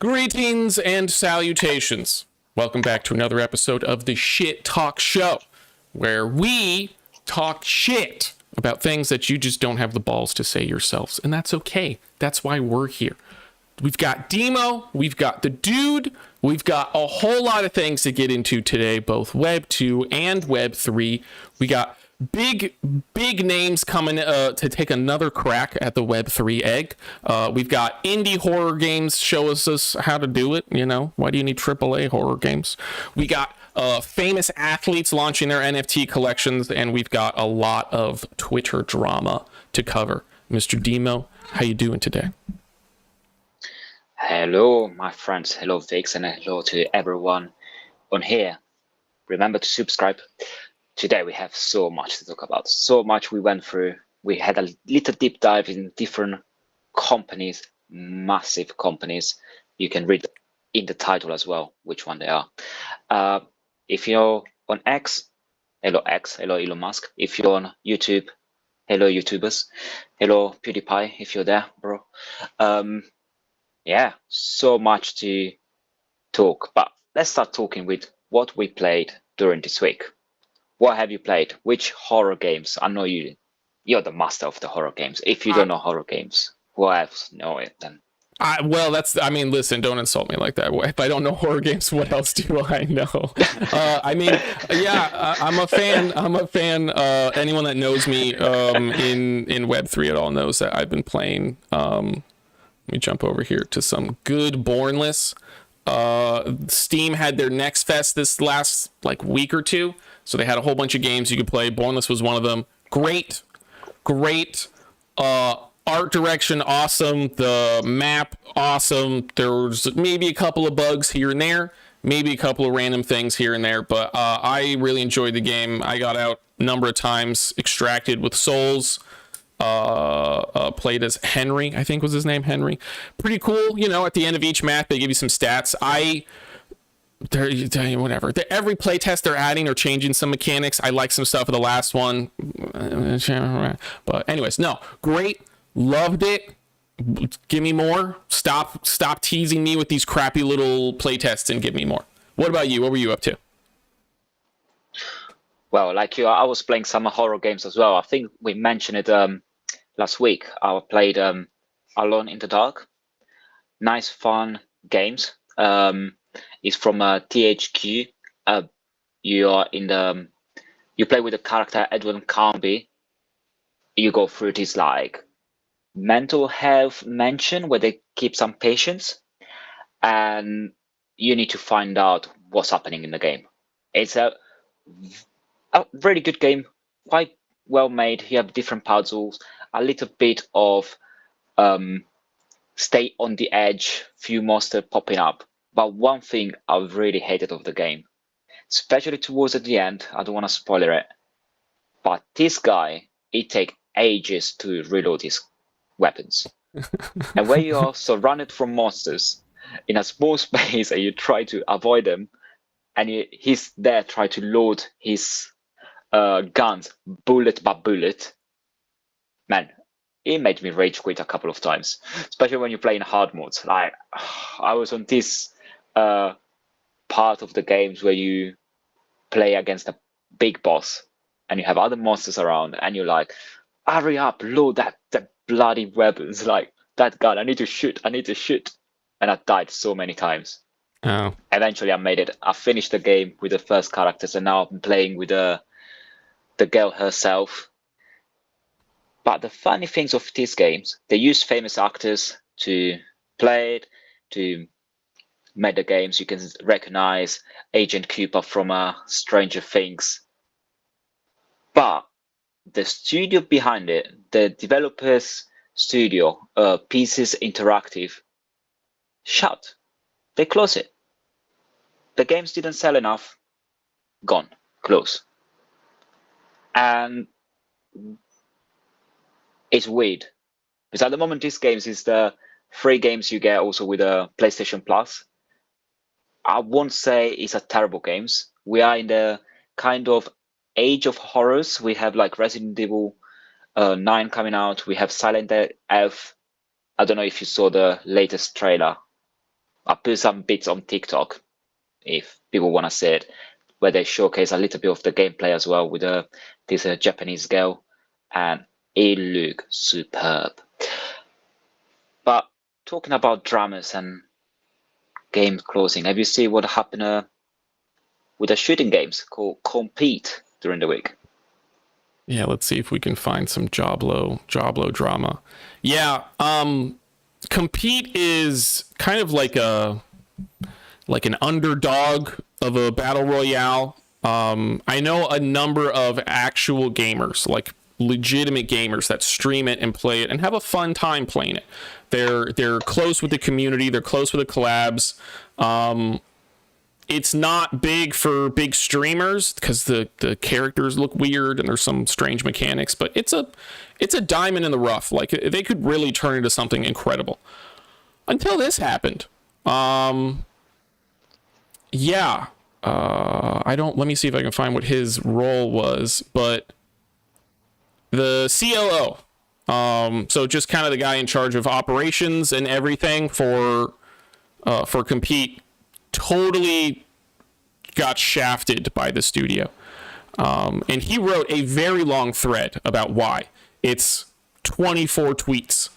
Greetings and salutations. Welcome back to another episode of the Shit Talk Show, where we talk shit about things that you just don't have the balls to say yourselves. And that's okay. That's why we're here. We've got Demo, we've got the dude, we've got a whole lot of things to get into today, both Web 2 and Web 3. We got big names coming to take another crack at the Web 3 egg. We've got indie horror games show us how to do it. You know, why do you need AAA horror games? We got famous athletes launching their NFT collections, and we've got a lot of Twitter drama to cover. Mr. Demo, how you doing today? Hello, my friends. Hello, Vix, and hello to everyone on here. Remember to subscribe. Today we have so much to talk about. So much we went through. We had a little deep dive in different companies, massive companies. You can read in the title as well which one they are. If you're on X, hello Elon Musk. If you're on YouTube, hello YouTubers. Hello PewDiePie, if you're there, bro. Yeah, so much to talk, but let's start talking with what we played during this week. What have you played? Which horror games? I know you're the master of the horror games. If you don't know horror games, who else know it then? Listen, don't insult me like that. If I don't know horror games, what else do I know? I'm a fan. Anyone that knows me in Web3 at all knows that I've been playing. Let me jump over here to some good Bornless. Steam had their Next Fest this last week or two, so they had a whole bunch of games you could play. Bornless was one of them. Great. Art direction, awesome. The map, awesome. There was maybe a couple of bugs here and there, maybe a couple of random things here and there, but I really enjoyed the game. I got out a number of times, extracted with souls. Played as Henry, I think was his name, Henry. Pretty cool. You know, at the end of each map, they give you some stats. Whatever. Every playtest they're adding or changing some mechanics. I like some stuff of the last one. But anyways, no, great. Loved it. Give me more. Stop teasing me with these crappy little playtests and give me more. What about you? What were you up to? Well, like you, I was playing some horror games as well. I think we mentioned it last week. I played Alone in the Dark. Nice, fun games. It's from THQ. You play with the character Edwin Carnby. You go through this mental health mansion where they keep some patients, and you need to find out what's happening in the game. It's a really good game, quite well made. You have different puzzles, a little bit of stay on the edge, few monsters popping up. But one thing I really hated of the game, especially towards the end, I don't want to spoiler it, but this guy, it takes ages to reload his weapons. And when you are surrounded from monsters in a small space and you try to avoid them, and he's there trying to load his guns bullet by bullet, man, it made me rage quit a couple of times, especially when you play in hard modes. I was on this part of the games where you play against a big boss and you have other monsters around and you're like, hurry up, load that bloody weapons, that gun, I need to shoot, and I died so many times. Oh. Eventually I made it. I finished the game with the first characters, and now I'm playing with the girl herself. But the funny things of these games, they use famous actors to play it, to make the games. You can recognize Agent Cooper from Stranger Things. But the studio behind it, the developers studio, Pieces Interactive, shut. They close it. The games didn't sell enough. Gone. Close. And it's weird, because at the moment these games is the free games you get also with a PlayStation Plus. I won't say it's a terrible games. We are in the kind of age of horrors. We have Resident Evil 9 coming out. We have Silent Elf. I don't know if you saw the latest trailer. I put some bits on TikTok if people want to see it, where they showcase a little bit of the gameplay as well with this Japanese girl, and it looked superb. But talking about dramas and game closing, have you seen what happened with the shooting games called Compete during the week? Yeah, let's see if we can find some Joblo drama. Yeah, Compete is kind of like an underdog of a battle royale. I know a number of actual gamers, like legitimate gamers that stream it and play it and have a fun time playing it. They're close with the community. They're close with the collabs. It's not big for big streamers because the characters look weird and there's some strange mechanics, but it's a diamond in the rough. Like, they could really turn into something incredible. Until this happened. Yeah. Let me see if I can find what his role was, but the COO. So just kind of the guy in charge of operations and everything for Compete, totally got shafted by the studio. And he wrote a very long thread about why. It's 24 tweets.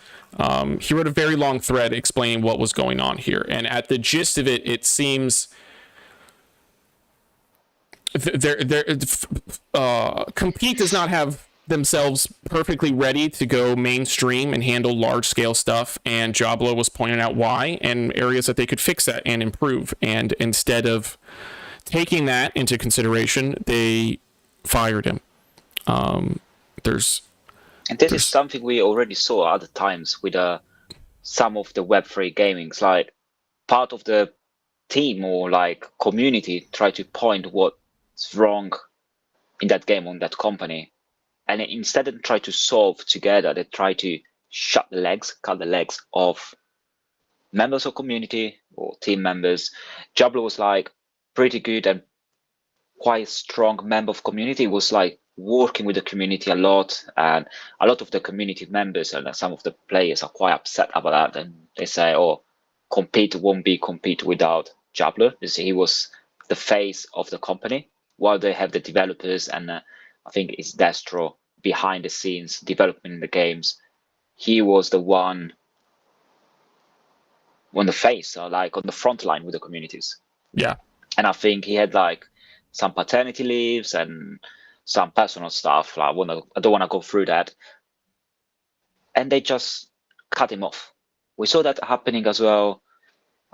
He wrote a very long thread explaining what was going on here. And at the gist of it, it seems Compete does not have themselves perfectly ready to go mainstream and handle large-scale stuff, and Joblo was pointing out why and areas that they could fix that and improve. And instead of taking that into consideration, they fired him. And this is something we already saw other times with some of the Web3 gamings, like part of the team or like community try to point what's wrong in that game on that company, and instead of try to solve together, they try to cut the legs of members of community or team members. Jablo was like pretty good and quite a strong member of community. Was like working with the community a lot, and a lot of the community members and some of the players are quite upset about that, and they say, "Oh, Compete won't be Compete without Jablo." You see, he was the face of the company, while they have the developers and I think it's Destro behind the scenes developing the games. He was the one on the face, like on the front line with the communities. Yeah. And I think he had like some paternity leaves and some personal stuff. Like, I don't want to go through that. And they just cut him off. We saw that happening as well.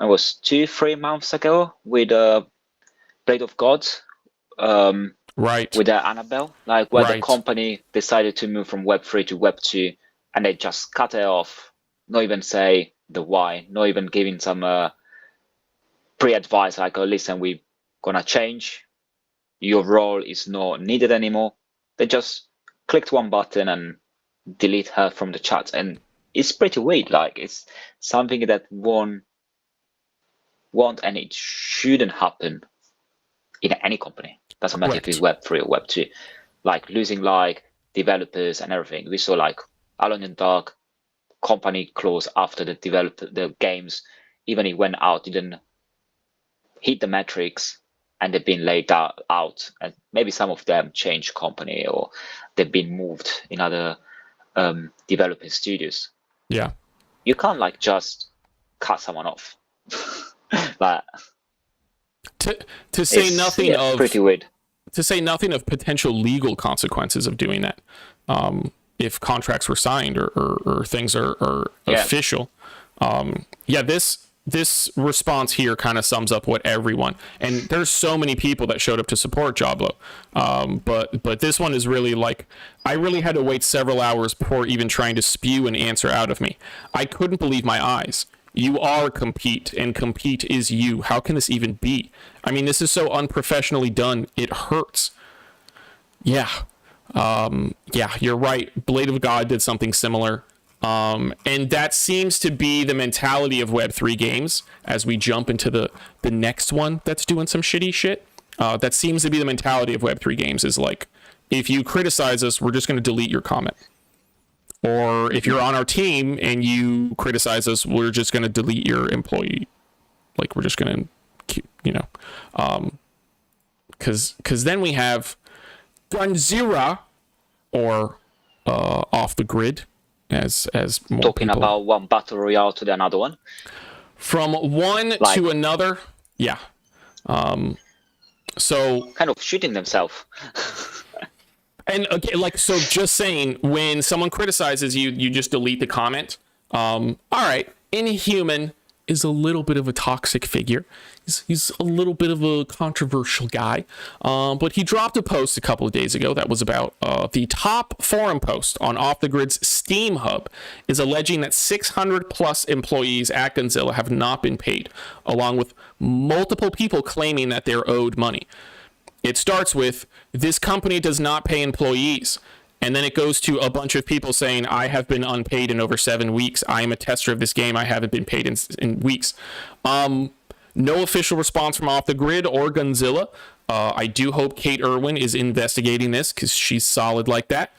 It was 2-3 months ago with Blade of Gods. Right. With Annabelle, like where Right. the company decided to move from Web3 to Web2, and they just cut it off, not even say the why, not even giving some pre-advice like, "Oh, listen, we're gonna change. Your role is not needed anymore." They just clicked one button and delete her from the chat, and it's pretty weird. Like, it's something that won't and it shouldn't happen in any company. Doesn't matter if it's Web3 or Web2. Like losing like developers and everything. We saw like Alone in the Dark, company closed after the games, even it went out, didn't hit the metrics, and they've been laid out. And maybe some of them changed company or they've been moved in other developing studios. Yeah. You can't like just cut someone off. But to say nothing of pretty weird. To say nothing of potential legal consequences of doing that, if contracts were signed or things are official. This response here kind of sums up what everyone, and there's so many people that showed up to support Joblo, but this one is really like, I really had to wait several hours before even trying to spew an answer out of me. I couldn't believe my eyes. You are Compete, and Compete is you. How can this even be? I mean, this is so unprofessionally done. It hurts. Yeah. You're right. Blade of God did something similar. And that seems to be the mentality of Web3 games as we jump into the next one that's doing some shitty shit. That seems to be the mentality of Web3 games, is like, if you criticize us, we're just going to delete your comment. Or if you're on our team and you criticize us, we're just going to delete your employee Like we're just gonna keep, because then we have Gunzira, or Off the Grid, as more Talking people, about one battle royale to the another one. from one to another. Yeah. So kind of shooting themselves. And again, like, so just saying, when someone criticizes you, you just delete the comment. All right, Inhuman is a little bit of a toxic figure. He's a little bit of a controversial guy. But he dropped a post a couple of days ago that was about the top forum post on Off the Grid's Steam hub is alleging that 600 plus employees at Gunzilla have not been paid, along with multiple people claiming that they're owed money. It starts with, this company does not pay employees. And then it goes to a bunch of people saying, I have been unpaid in over 7 weeks. I am a tester of this game. I haven't been paid in weeks. No official response from Off the Grid or Gunzilla. I do hope Kate Irwin is investigating this because she's solid like that.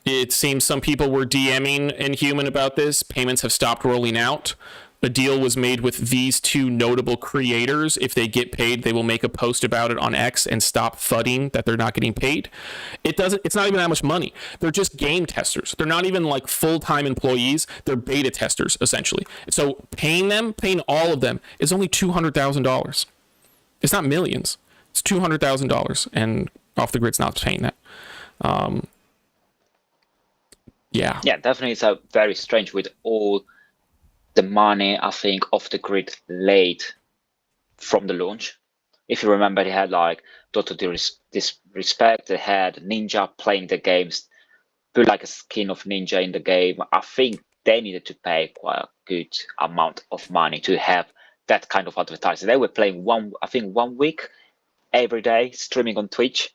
It seems some people were DMing Inhuman about this. Payments have stopped rolling out. A deal was made with these two notable creators. If they get paid, they will make a post about it on X and stop fudding that they're not getting paid. It's not even that much money. They're just game testers. They're not even like full-time employees. They're beta testers, essentially. So paying all of them is only $200,000. It's not millions. It's $200,000, and Off the Grid's not paying that. Yeah, definitely. It's very strange with all the money, I think, Off the Grid laid from the launch. If you remember, they had like Dota Disrespect, they had Ninja playing the games, put like a skin of Ninja in the game. I think they needed to pay quite a good amount of money to have that kind of advertising. They were playing 1 week every day, streaming on Twitch.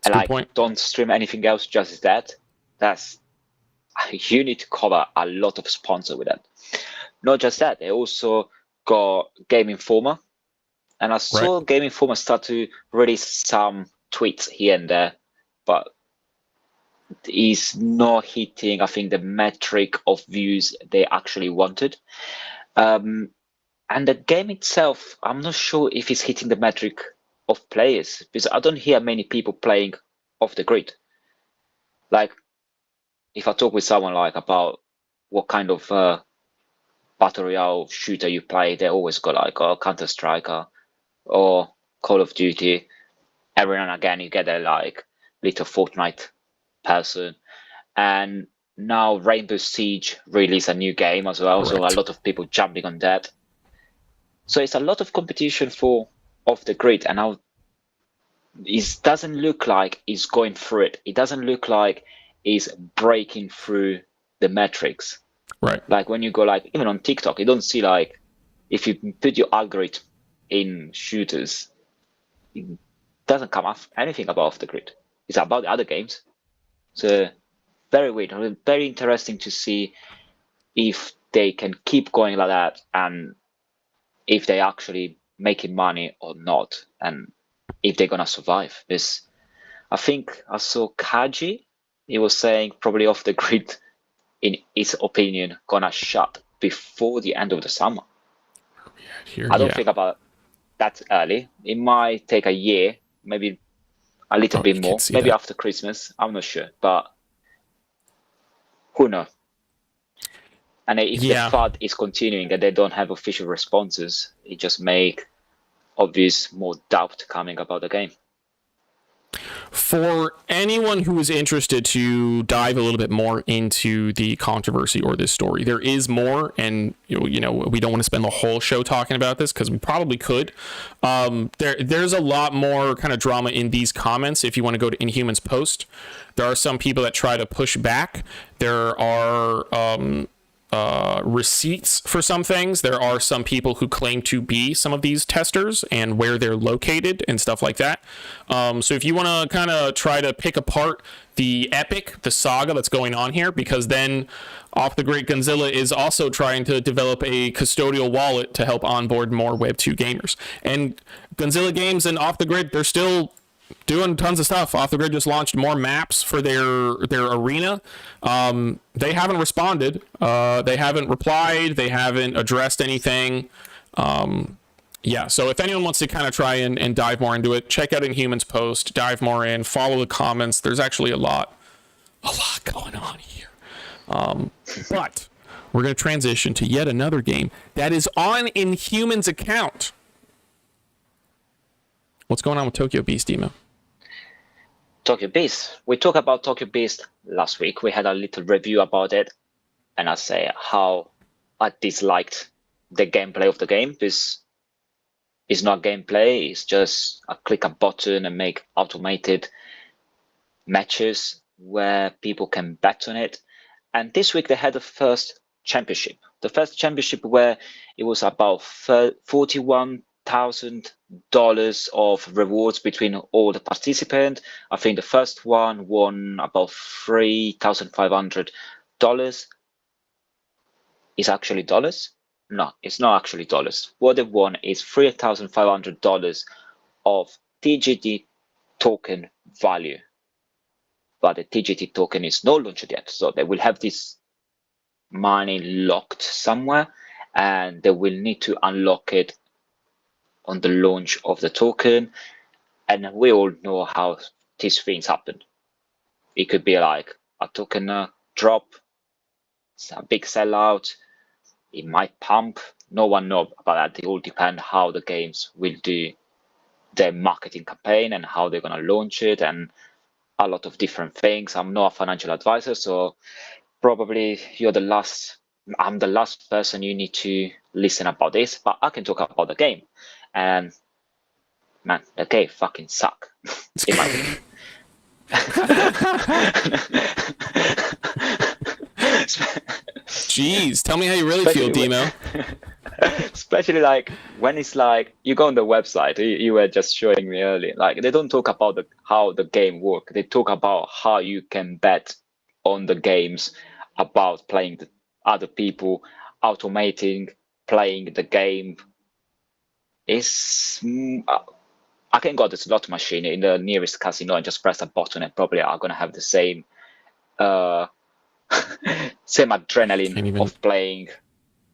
That's a good point. Don't stream anything else, just that. You need to cover a lot of sponsor with that. Not just that, they also got Game Informer, and I saw Game Informer start to release some tweets here and there, but he's not hitting, I think, the metric of views they actually wanted. And the game itself, I'm not sure if it's hitting the metric of players, because I don't hear many people playing Off the Grid. Like, if I talk with someone like about what kind of battle royale shooter you play, they always go like, Counter Strike or Call of Duty. Every now and again, you get a like little Fortnite person, and now Rainbow Siege released a new game as well. So a lot of people jumping on that. So it's a lot of competition for Off the Grid, and now it doesn't look like it's going through it. It doesn't look like is breaking through the metrics. Right. Like when you go like even on TikTok, you don't see like if you put your algorithm in shooters, it doesn't come up anything about Off the Grid. It's about the other games. So very weird. Very interesting to see if they can keep going like that and if they actually making money or not, and if they're gonna survive. This, I think I saw Kaji. He was saying probably Off the Grid, in his opinion, gonna shut before the end of the summer. I don't think about that early. It might take a year, maybe a little bit more, maybe after Christmas. I'm not sure, but who knows? And if the FUD is continuing and they don't have official responses, it just make obvious more doubt coming about the game. For anyone who is interested to dive a little bit more into the controversy or this story, there is more, and we don't want to spend the whole show talking about this because we probably could. There's a lot more kind of drama in these comments. If you want to go to Inhuman's post, there are some people that try to push back. There are receipts for some things. There are some people who claim to be some of these testers and where they're located and stuff like that. So if you want to kind of try to pick apart the saga that's going on here, because then Off the Grid Gunzilla is also trying to develop a custodial wallet to help onboard more Web 2 gamers. And Gunzilla games and Off the Grid, they're still doing tons of stuff. Off the Grid just launched more maps for their arena. They haven't responded. They haven't replied. They haven't addressed anything. Yeah, so if anyone wants to kind of try and dive more into it, check out Inhuman's post, dive more in, follow the comments. There's actually a lot going on here. But we're going to transition to yet another game that is on Inhuman's account. What's going on with Tokyo Beast, Demo? Tokyo Beast. We talked about Tokyo Beast last week. We had a little review about it, and I say how I disliked the gameplay of the game. This is not gameplay. It's just a click a button and make automated matches where people can bet on it. And this week they had the first championship. The first championship where it was about $41,000 of rewards between all the participants. I think the first one won about $3,500. Is actually dollars? No, it's not actually dollars. What they won is $3,500 of TGT token value. But the TGT token is not launched yet, so they will have this money locked somewhere, and they will need to unlock it on the launch of the token. And we all know how these things happen. It could be like a token drop, it's a big sellout, it might pump. No one knows about that. It all depends how the games will do their marketing campaign and how they're going to launch it, and a lot of different things. I'm not a financial advisor, so probably I'm the last person you need to listen about this, but I can talk about the game. And man, the game fucking suck. In my opinion. Jeez, tell me how you really feel, Demo. Especially like when it's like you go on the website, you were just showing me earlier, like they don't talk about how the game works. They talk about how you can bet on the games, about playing the other people, automating playing the game. I can go to the slot machine in the nearest casino and just press a button, and probably are gonna have the same same adrenaline of playing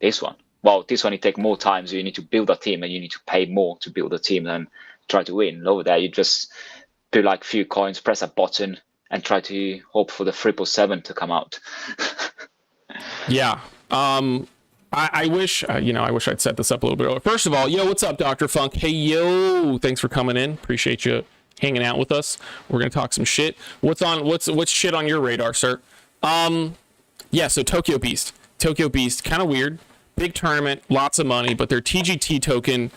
this one. Well, this one it takes more time, so you need to build a team and you need to pay more to build a team and try to win. Over there, you just put like a few coins, press a button, and try to hope for the 777 to come out. Yeah. I wish, I wish I'd set this up a little bit earlier. First of all, yo, what's up, Dr. Funk? Hey, yo, thanks for coming in. Appreciate you hanging out with us. We're gonna talk some shit. What's shit on your radar, sir? Yeah, so Tokyo Beast, kind of weird. Big tournament, lots of money, but their TGT token,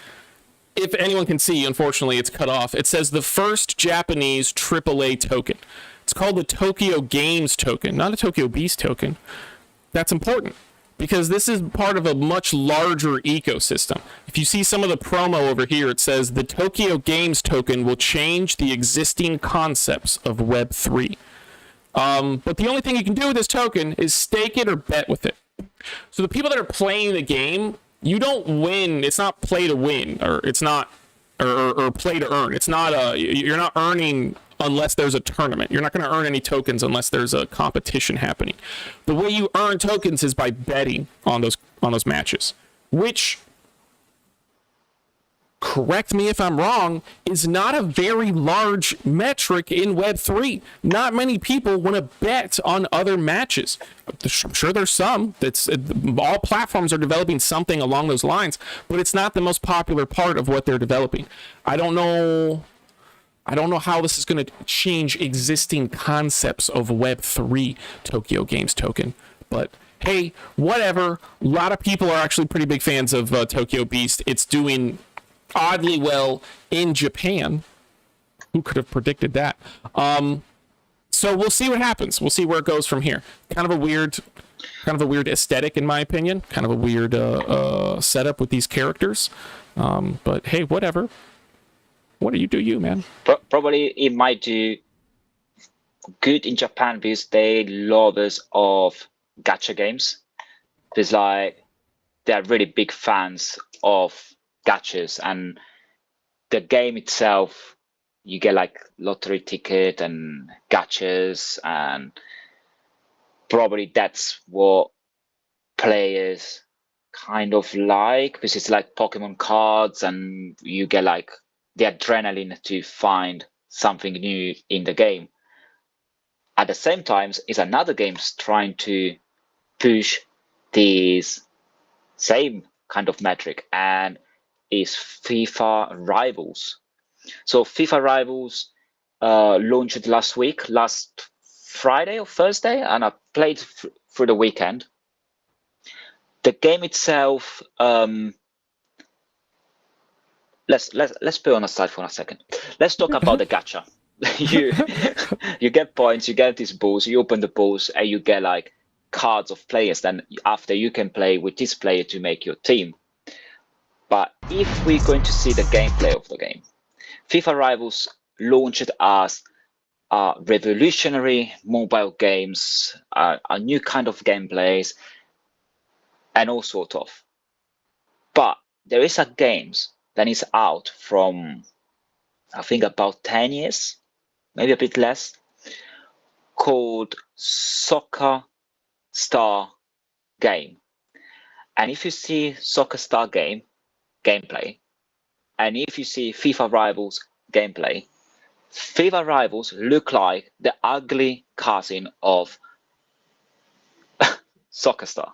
if anyone can see, unfortunately, it's cut off. It says the first Japanese AAA token. It's called the Tokyo Games token, not a Tokyo Beast token. That's important because this is part of a much larger ecosystem. If you see some of the promo over here, it says the Tokyo Games token will change the existing concepts of Web3. But the only thing you can do with this token is stake it or bet with it. So the people that are playing the game, you don't win. It's not play to win, or it's not, or play to earn. It's not you're not earning unless there's a tournament. You're not going to earn any tokens unless there's a competition happening. The way you earn tokens is by betting on those matches, which, correct me if I'm wrong, is not a very large metric in Web3. Not many people want to bet on other matches. I'm sure there's some. All platforms are developing something along those lines, but it's not the most popular part of what they're developing. I don't know how this is going to change existing concepts of Web3 Tokyo Games token, but hey, whatever. A lot of people are actually pretty big fans of Tokyo Beast. It's doing oddly well in Japan. Who could have predicted that? So we'll see what happens. We'll see where it goes from here. Kind of a weird aesthetic, in my opinion. Kind of a weird setup with these characters. But hey, whatever. What do you, man? Probably it might do good in Japan because they lovers of gacha games. Because like they're really big fans of gachas, and the game itself you get like lottery ticket and gachas, and probably that's what players kind of like, because it's like Pokemon cards, and you get like the adrenaline to find something new in the game. At the same time, is another games trying to push this same kind of metric, and is FIFA Rivals. So FIFA Rivals launched last Friday or Thursday, and I played through the weekend. The game itself, let's put it on a side for a second. Let's talk about the gacha. you you get points, you get these balls, you open the balls, and you get like cards of players. Then after you can play with this player to make your team. But if we're going to see the gameplay of the game, FIFA Rivals launched as revolutionary mobile games, a new kind of gameplays, and all sort of. But there is a games that is out from, I think, about 10 years, maybe a bit less, called Soccer Star Game. And if you see Soccer Star Game gameplay, and if you see FIFA Rivals gameplay, FIFA Rivals look like the ugly cousin of Soccer Star.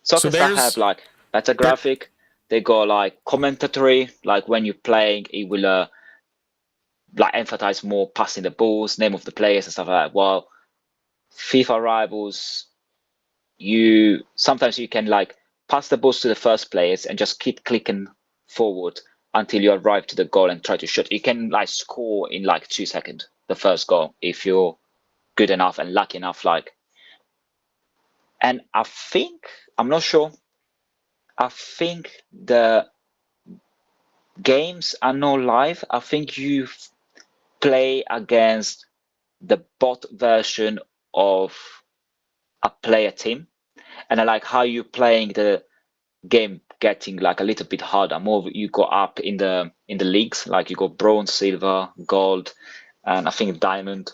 So Soccer Star have like better there, graphic. They got like commentatory, like when you're playing, it will like emphasize more passing the balls, name of the players and stuff like that. While FIFA Rivals, you sometimes you can like pass the balls to the first players and just keep clicking forward until you arrive to the goal and try to shoot. You can like score in like 2 seconds the first goal if you're good enough and lucky enough. Like, and I think, I'm not sure, I think the games are not live. I think you play against the bot version of a player team, and I like how you're playing the game, getting like a little bit harder. More you go up in the leagues, like you go bronze, silver, gold, and I think diamond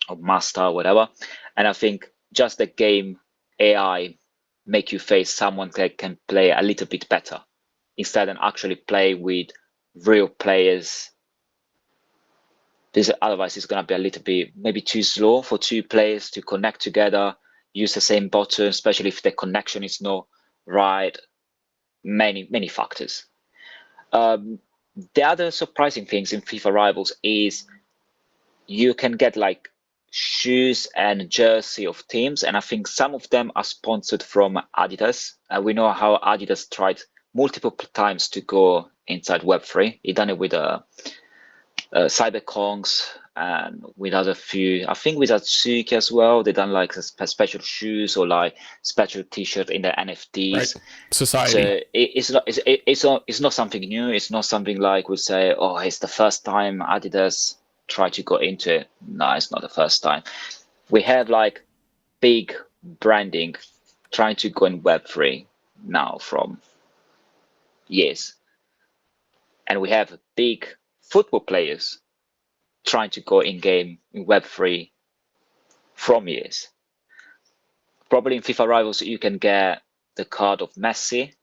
or master, whatever. And I think just the game AI make you face someone that can play a little bit better instead of actually play with real players. This otherwise it's gonna be a little bit maybe too slow for two players to connect together, use the same button, especially if the connection is not right. Many factors. The other surprising things in FIFA Rivals is you can get like shoes and jersey of teams, and I think some of them are sponsored from Adidas. We know how Adidas tried multiple times to go inside Web3. He done it with Cyberkongs and with other few. I think with Atsuki as well. They done like special shoes or like special T-shirt in the NFTs. right. Society. So it's not something new. It's not something like we say, oh, it's the first time Adidas try to go into it. No, it's not the first time. We have like big branding trying to go in Web3 now from years. And we have big football players trying to go in game in Web3 from years. Probably in FIFA Rivals, you can get the card of Messi,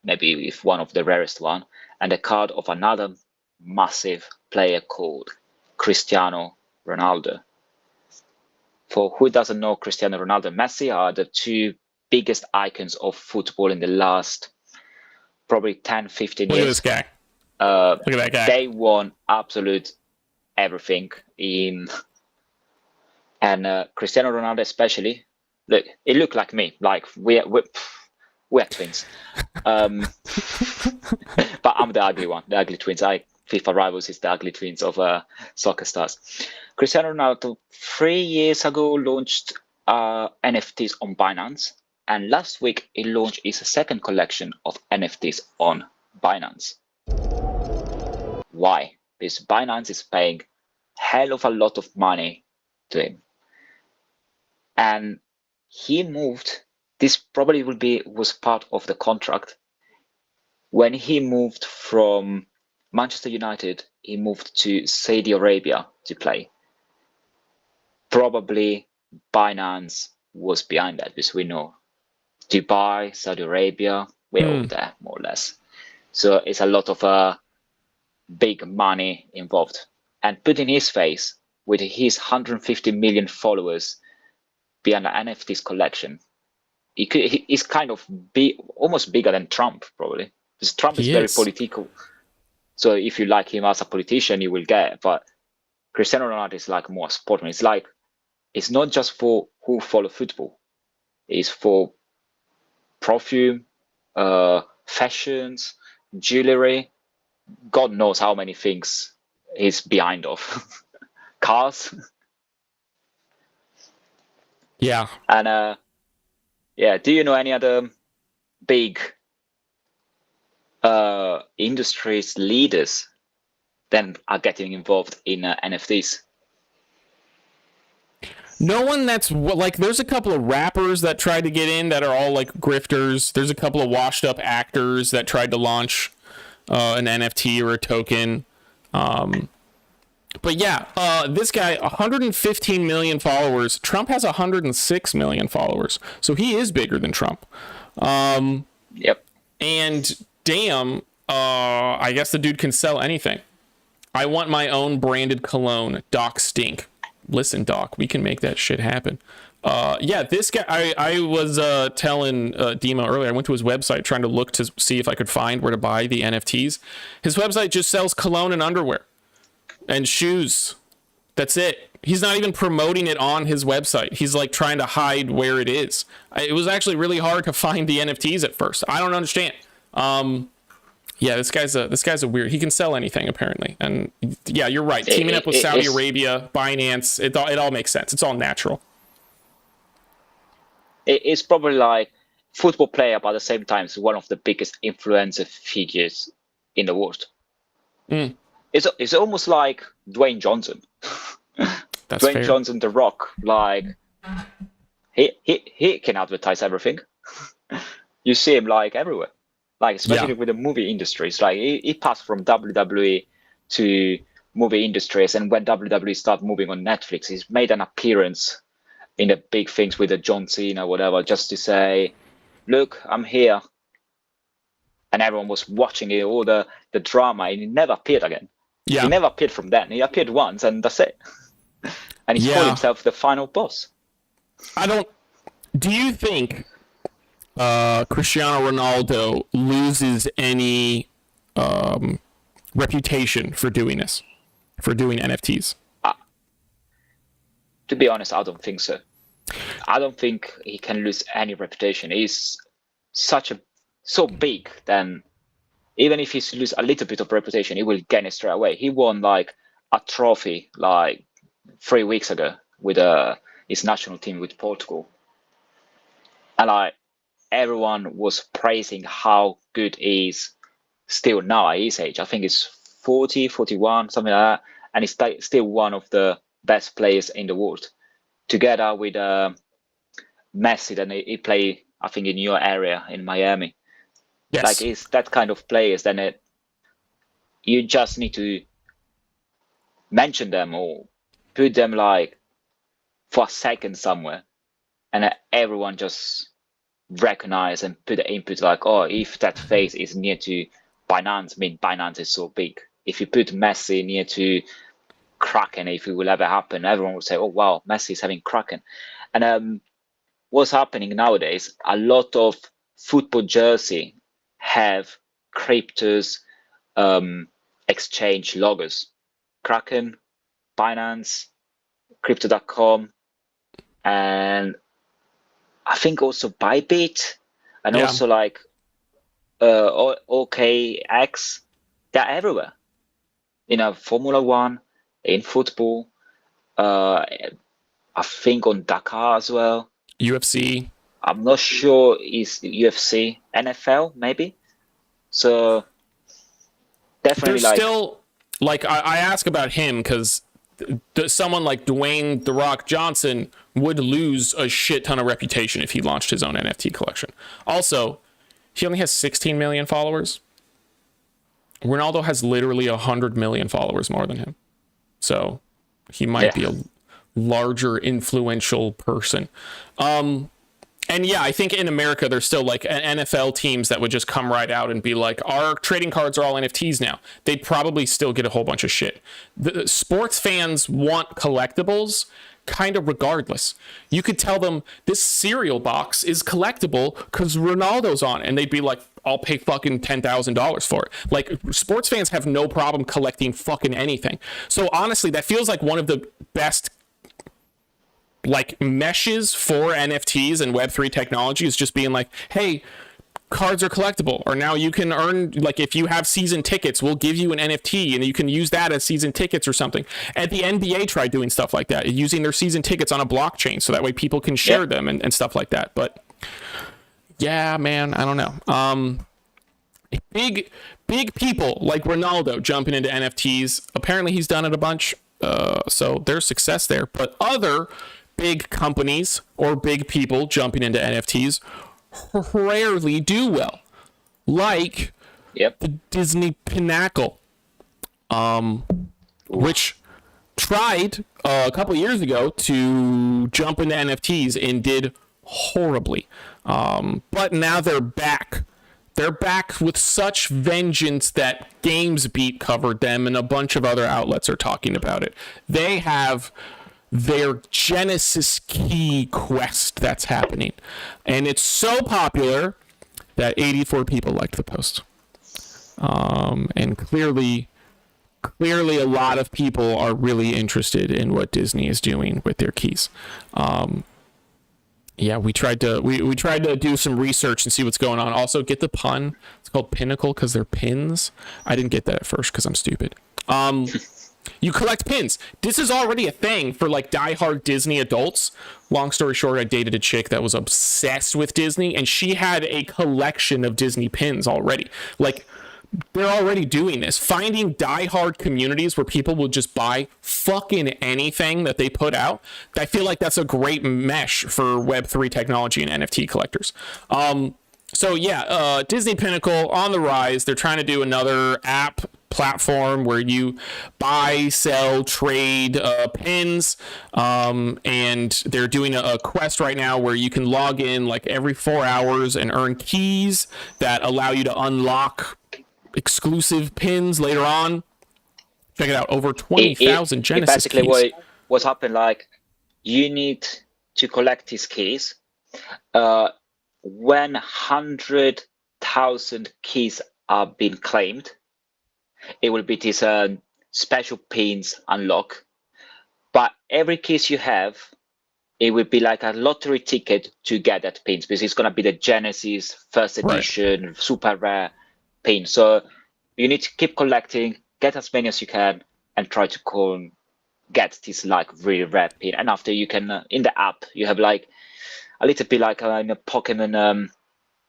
maybe if one of the rarest one, and the card of another massive player called Cristiano Ronaldo. For who doesn't know, Cristiano Ronaldo and Messi are the two biggest icons of football in the last probably 10, 15 Look at years. this guy. Look at that guy. They won absolute everything in, and Cristiano Ronaldo especially. Look, it looked like me. Like we're twins. But I'm the ugly one, the ugly twins. FIFA Rivals is the ugly twins of soccer stars. Cristiano Ronaldo 3 years ago launched NFTs on Binance, and last week he launched his second collection of NFTs on Binance. Why? Because Binance is paying hell of a lot of money to him, and he moved. This probably was part of the contract when he moved from Manchester United he moved to Saudi Arabia to play. Probably Binance was behind that, because we know Dubai, Saudi Arabia, we're all there more or less. So it's a lot of big money involved. And putting his face with his 150 million followers behind the NFTs collection, he's kind of almost bigger than Trump, probably. Because Trump is very political. So if you like him as a politician, you will get it. But Cristiano Ronaldo is like more sportsman. It's like, it's not just for who follow football. It's for perfume, fashions, jewelry. God knows how many things he's behind of. Cars. Yeah. And do you know any other big industries leaders that are getting involved in NFTs? No one that's like, there's a couple of rappers that tried to get in that are all like grifters. There's a couple of washed up actors that tried to launch an NFT or a token. But yeah, this guy, 115 million followers. Trump has 106 million followers. So he is bigger than Trump. Yep. And damn, I guess the dude can sell anything. I want my own branded cologne, Doc Stink. Listen, Doc, we can make that shit happen. Yeah, this guy, I was telling Dima earlier, I went to his website trying to look to see if I could find where to buy the NFTs. His website just sells cologne and underwear and shoes. That's it. He's not even promoting it on his website. He's like trying to hide where it is. It was actually really hard to find the NFTs at first. I don't understand. Yeah, this guy's a weird. He can sell anything apparently, and yeah, you're right. Teaming up with Saudi Arabia, Binance, it all makes sense. It's all natural. It's probably like football player, but at the same time, it's one of the biggest influencer figures in the world. It's almost like Dwayne Johnson. That's Dwayne fair. Johnson, The Rock, like he can advertise everything. You see him like everywhere. Like, especially with the movie industries, like he passed from WWE to movie industries, and when WWE started moving on Netflix, he's made an appearance in the big things with the John Cena, whatever, just to say, "Look, I'm here," and everyone was watching it, all the drama, and he never appeared again. Yeah, he never appeared from then. He appeared once, and that's it. And he called himself the final boss. Do you think Cristiano Ronaldo loses any reputation for doing this, for doing NFTs? To be honest, I don't think so. I don't think he can lose any reputation. He's so big, then even if he's lose a little bit of reputation, he will gain it straight away. He won like a trophy like 3 weeks ago with his national team with Portugal, and like everyone was praising how good he is still now at his age. I think it's 40, 41, something like that, and he's still one of the best players in the world. Together with Messi, then he play, I think, in your area in Miami. Yes. Like, it's that kind of players. Then you just need to mention them or put them like for a second somewhere, and everyone just recognize and put the input like, oh, if that face is near to Binance, I mean, Binance is so big. If you put Messi near to Kraken, if it will ever happen, everyone will say, oh wow, Messi is having Kraken. And what's happening nowadays, a lot of football jersey have cryptos exchange logos. Kraken, Binance, crypto.com, and I think also Bybit, and also like OKX. They're everywhere. Formula One, in football, I think on Dakar as well. UFC. I'm not sure is UFC, NFL maybe. So definitely, There's still like I ask about him because someone like Dwayne The Rock Johnson would lose a shit ton of reputation if he launched his own NFT collection. Also, he only has 16 million followers. Ronaldo has literally 100 million followers more than him. So he might be a larger influential person. And yeah, I think in America, there's still like NFL teams that would just come right out and be like, our trading cards are all NFTs now. They'd probably still get a whole bunch of shit. The sports fans want collectibles kind of regardless. You could tell them this cereal box is collectible because Ronaldo's on it. And they'd be like, I'll pay fucking $10,000 for it. Like, sports fans have no problem collecting fucking anything. So honestly, that feels like one of the best like meshes for NFTs and Web3 technology is just being like, hey, cards are collectible, or now you can earn, like, if you have season tickets, we'll give you an NFT and you can use that as season tickets or something. And the NBA tried doing stuff like that, using their season tickets on a blockchain so that way people can share them and stuff like that. But yeah, man, I don't know. Big people like Ronaldo jumping into NFTs. Apparently he's done it a bunch. So there's success there. But other big companies or big people jumping into NFTs rarely do well. Like the Disney Pinnacle, which tried a couple years ago to jump into NFTs and did horribly. But now they're back. They're back with such vengeance that GamesBeat covered them and a bunch of other outlets are talking about it. They have their Genesis Key quest that's happening. And it's so popular that 84 people liked the post. And clearly a lot of people are really interested in what Disney is doing with their keys. Yeah, we tried to do some research and see what's going on. Also, get the pun. It's called Pinnacle because they're pins. I didn't get that at first because I'm stupid. You collect pins. This is already a thing for like diehard Disney adults. Long story short, I dated a chick that was obsessed with Disney, and she had a collection of Disney pins already. Like, they're already doing this. Finding diehard communities where people will just buy fucking anything that they put out. I feel like that's a great mesh for Web3 technology and NFT collectors. So yeah, Disney Pinnacle on the rise. They're trying to do another app platform where you buy, sell, trade pins, and they're doing a quest right now where you can log in like every 4 hours and earn keys that allow you to unlock exclusive pins later on. Check it out, over 20,000 Genesis keys. Basically what happened, like, you need to collect these keys. When 100,000 keys are being claimed, it will be these special pins unlock. But every keys you have, it will be like a lottery ticket to get that pins, because it's going to be the Genesis first edition, super rare pin. So you need to keep collecting, get as many as you can, and try to get this like really rare pin. And after, you can in the app, you have like a little bit like in the Pokemon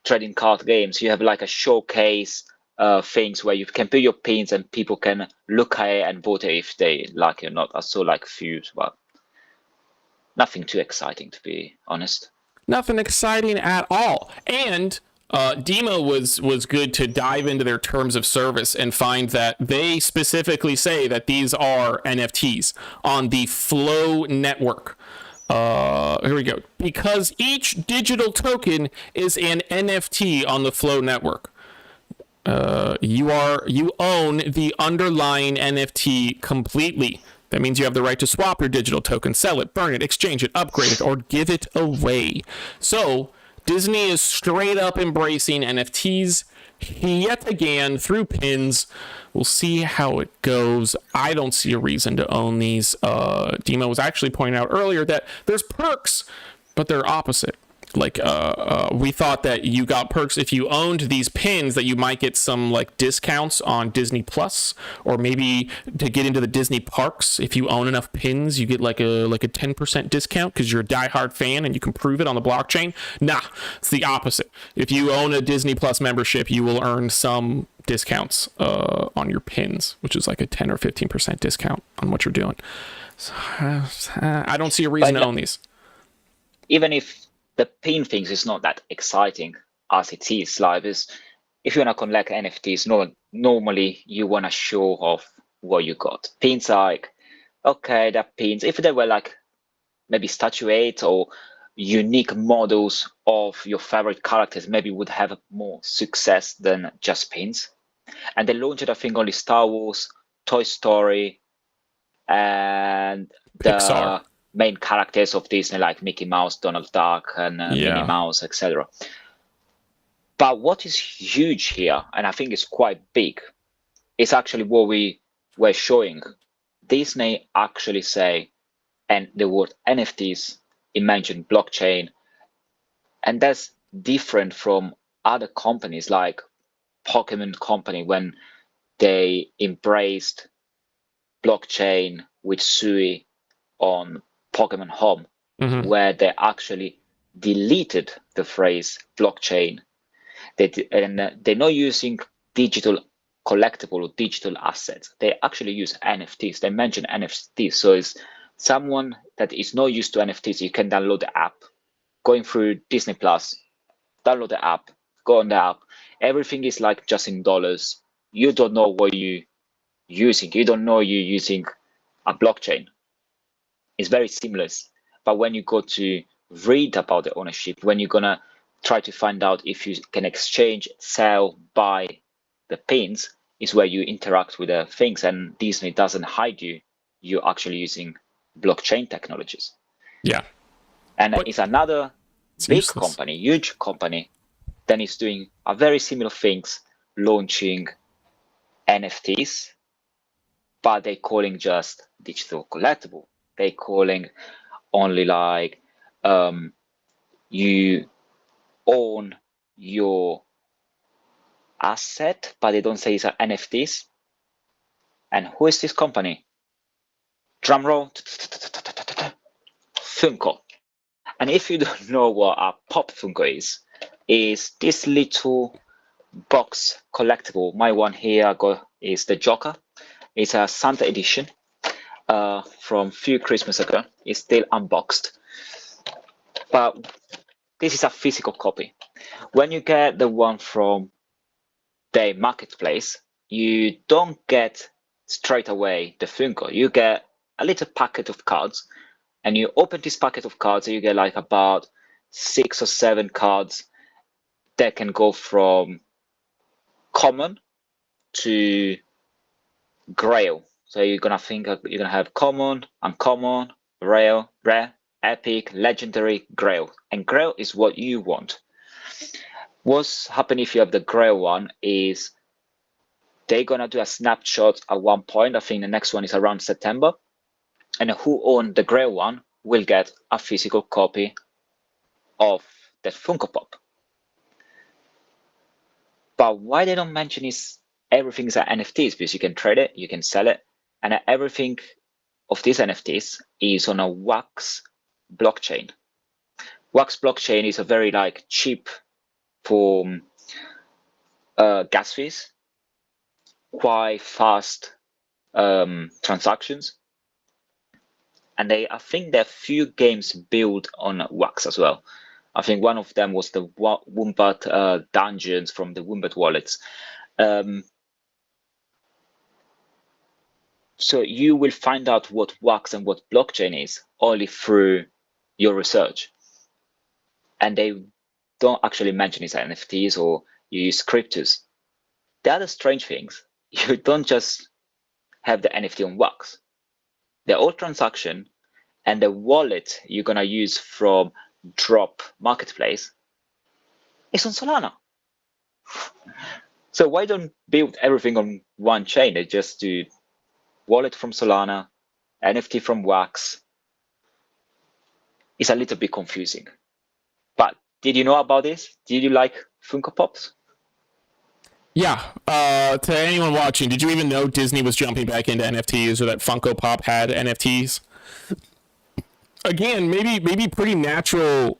trading card games, you have like a showcase things where you can put your pins and people can look at it and vote if they like it or not. I saw like few, but nothing too exciting, to be honest. Nothing exciting at all. And Demo was good to dive into their terms of service and find that they specifically say that these are NFTs on the Flow network. Here we go. Because each digital token is an NFT on the Flow network. You own the underlying NFT completely. That means you have the right to swap your digital token, sell it, burn it, exchange it, upgrade it, or give it away. So Disney is straight up embracing NFTs yet again through pins. We'll see how it goes. I don't see a reason to own these. Demo was actually pointing out earlier that there's perks, but they're opposite. Like, we thought that you got perks if you owned these pins, that you might get some like discounts on Disney Plus, or maybe to get into the Disney parks. If you own enough pins, you get like a 10% discount because you're a diehard fan and you can prove it on the blockchain. Nah, it's the opposite. If you own a Disney Plus membership, you will earn some discounts on your pins, which is like a 10 or 15% discount on what you're doing. So, I don't see a reason to own these. Even if the pin things is not that exciting as it is, like, if you want to collect NFTs, normally you want to show off what you got. Pins are like, okay, they're pins. If they were like maybe statuettes or unique models of your favorite characters, maybe would have more success than just pins. And they launched, I think, only Star Wars, Toy Story, and Pixar. the main characters of Disney, like Mickey Mouse, Donald Duck, and Minnie Yeah. Mouse, etc. But what is huge here, and I think it's quite big, is actually what we were showing. Disney actually say, and the word NFTs, it mentioned blockchain, and that's different from other companies like Pokemon Company when they embraced blockchain with Sui on Pokemon Home, Hmm. where they actually deleted the phrase blockchain. They're not using digital collectible or digital assets. They actually use NFTs. They mention NFTs. So it's someone that is not used to NFTs. You can download the app, going through Disney Plus, download the app, go on the app. Everything is like just in dollars. You don't know what you're using. You don't know you're using a blockchain. It's very seamless. But when you go to read about the ownership, when you're gonna try to find out if you can exchange, sell, buy the pins, is where you interact with the things. And Disney doesn't hide you. You're actually using blockchain technologies. Yeah. And But it's another it's big useless. company, huge company, that is doing a very similar things, launching NFTs, but they calling just digital collectible. They calling only like you own your asset, but they don't say it's an NFTs. And who is this company? Drumroll, Funko. And if you don't know what a pop Funko is this little box collectible. My one here I got is the Joker. It's a Santa edition from few Christmas ago. It's still unboxed, but this is a physical copy. When you get the one from the marketplace, you don't get straight away the Funko. You get a little packet of cards, and you open this packet of cards, and you get like about 6 or 7 cards that can go from common to grail. So you're gonna think you're gonna have common, uncommon, rare, epic, legendary, grail, and grail is what you want. What's happening if you have the grail one is they're gonna do a snapshot at one point. I think the next one is around September, and who own the grail one will get a physical copy of that Funko Pop. But why they don't mention is everything is NFTs, because you can trade it, you can sell it, and everything of these NFTs is on a Wax blockchain. Wax blockchain is a very like cheap for gas fees, quite fast transactions, and I think there are few games built on Wax as well. I think one of them was the Wombat dungeons from the Wombat wallets. So you will find out what Wax and what blockchain is only through your research. And they don't actually mention it's NFTs or you use cryptos. The other strange things, you don't just have the NFT on Wax. They're all transaction, and the wallet you're gonna use from Drop Marketplace is on Solana. So why don't build everything on one chain? They just do wallet from Solana, NFT from Wax. It's a little bit confusing. But did you know about this? Did you like Funko Pops? Yeah. To anyone watching, did you even know Disney was jumping back into NFTs or that Funko Pop had NFTs? Again, maybe pretty natural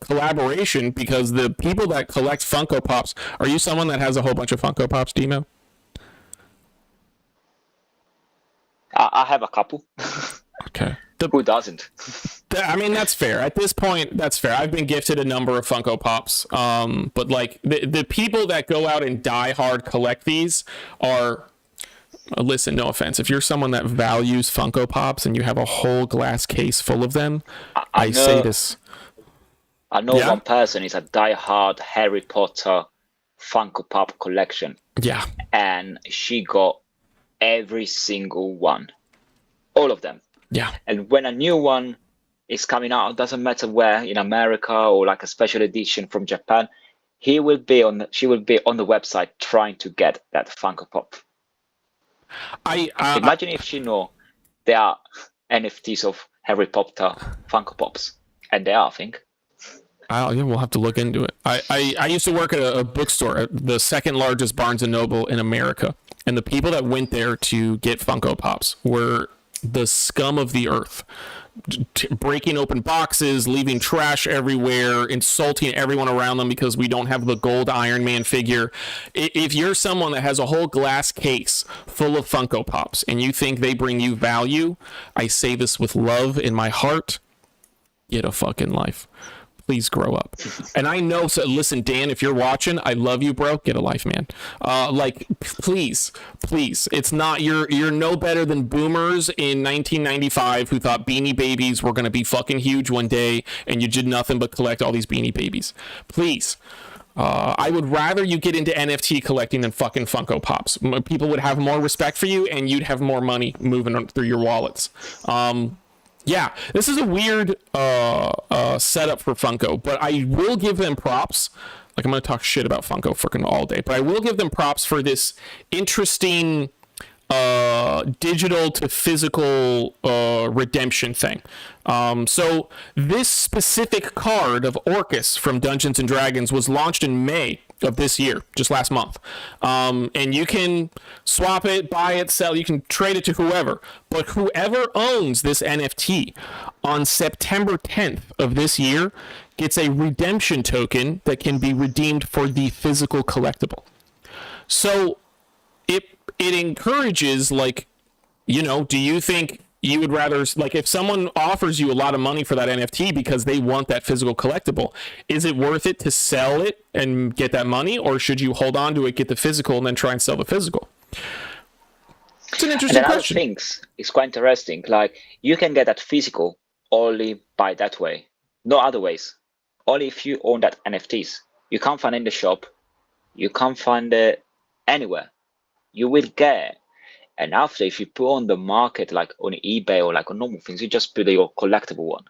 collaboration because the people that collect Funko Pops. Are you someone that has a whole bunch of Funko Pops, Demo? I have a couple. Okay. Who doesn't? I mean, that's fair. At this point, that's fair. I've been gifted a number of Funko Pops. But like the people that go out and die hard collect these are, listen, no offense. If you're someone that values Funko Pops and you have a whole glass case full of them, I say this. I know one person is a die-hard Harry Potter Funko Pop collection. Yeah. And she got every single one. All of them. Yeah. And when a new one is coming out, it doesn't matter where, in America or like a special edition from Japan, she will be on the website trying to get that Funko Pop. Imagine if she know there are NFTs of Harry Potter Funko Pops. And they are, I think. Yeah, we'll have to look into it. I used to work at a bookstore, the second largest Barnes and Noble in America, and the people that went there to get Funko Pops were the scum of the earth, breaking open boxes, leaving trash everywhere, insulting everyone around them because we don't have the gold Iron Man figure. If you're someone that has a whole glass case full of Funko Pops and you think they bring you value, I say this with love in my heart, get a fucking life. Please grow up. And I know, so listen, Dan, if you're watching, I love you, bro. Get a life, man. Like, please. It's not, you're no better than boomers in 1995 who thought Beanie Babies were going to be fucking huge one day and you did nothing but collect all these Beanie Babies. Please. I would rather you get into NFT collecting than fucking Funko Pops. People would have more respect for you and you'd have more money moving through your wallets. Yeah, this is a weird setup for Funko, but I will give them props. Like, I'm going to talk shit about Funko freaking all day, but I will give them props for this interesting digital to physical redemption thing. So this specific card of Orcus from Dungeons and Dragons was launched in May of this year, just last month. And you can swap it, buy it, sell, you can trade it to whoever. But whoever owns this NFT on September 10th of this year gets a redemption token that can be redeemed for the physical collectible. So it encourages, like, you know, do you think you would rather, like, if someone offers you a lot of money for that NFT because they want that physical collectible, is it worth it to sell it and get that money, or should you hold on to it, get the physical, and then try and sell the physical? It's an interesting question. Other things is quite interesting. Like, you can get that physical only by that way, no other ways. Only if you own that NFTs. You can't find it in the shop. You can't find it anywhere. You will get it. And after, if you put on the market, like on eBay or like on normal things, you just put your collectible one.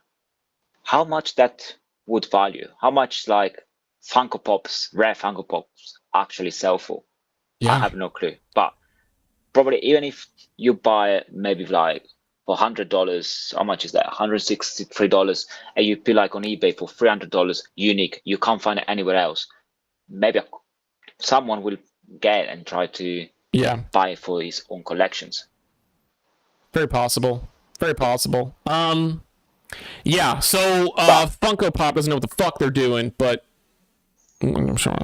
How much that would value? How much like Funko Pops, rare Funko Pops actually sell for? Yeah. I have no clue. But probably even if you buy it maybe like for $100, how much is that? $163, and you put like on eBay for $300 unique, you can't find it anywhere else. Maybe someone will get it and try to buy it for his own collections. Very possible. So Funko Pop doesn't know what the fuck they're doing, but I'm sure